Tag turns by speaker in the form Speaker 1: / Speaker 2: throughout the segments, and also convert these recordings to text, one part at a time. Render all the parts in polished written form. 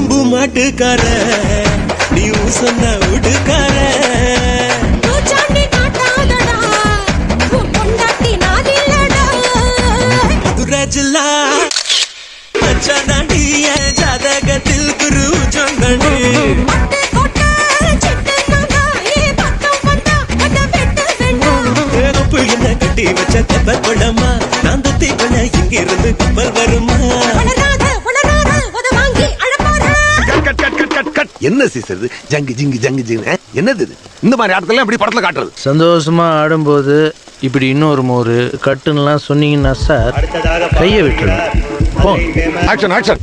Speaker 1: கொம்பு மாட்டுக்கார நீ சொன்ன உடுக்கார மதுராஜில்லா மச்சானாண்டிய ஜாதகத்தில் குரு சொன்னே என்ன கட்டி வச்ச கப்பல் கொள்ளம்மா நான் தத்தி கொள்ள இங்கிருந்து கப்பல் வருமா?
Speaker 2: என்ன சீசர் ஜங்கு ஜிங்கு ஜங்கு ஜிங்கு என்னது இது? இந்த மாதிரி ஆட்டத்துல எப்படி படத்துல காட்டுறது?
Speaker 3: சந்தோஷமா ஆடும்போது இப்படி இன்னொரு மோரு கட்டுன்னுலாம் சொன்னீங்கன்னா சார் கையை விட்டுருங்க.
Speaker 2: Action action.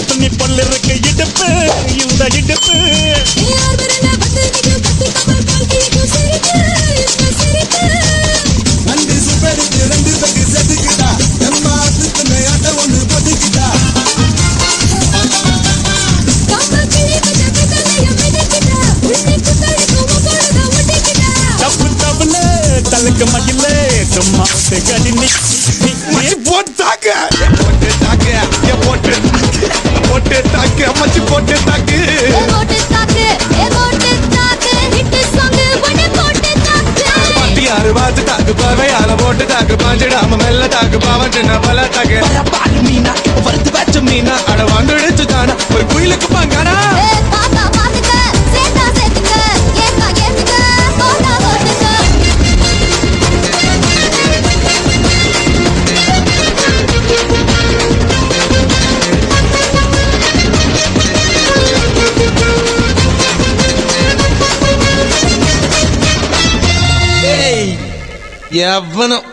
Speaker 1: துணி பொல்லிருக்கு இடுப்பு இந்த இடுப்பு தப்பு தப்புல தலுக்கு மகிழ சும்மா கடினி
Speaker 2: போட்டாக்க போட்டு போட்டு தாக்கு அம்மாச்சி போட்டு தாக்கு பாட்டியாரு பார்த்து தாக்கு பறவையால போட்டு தாக்கு பாஞ்சிடாம மெல்ல தாக்கு பாவன் சின்ன பல தாக்கு பால் மீனா வறுத்து வச்ச மீனா அட வந்துடுச்சு தானா ஒரு குயிலுக்கு பாங்கானா எவனும்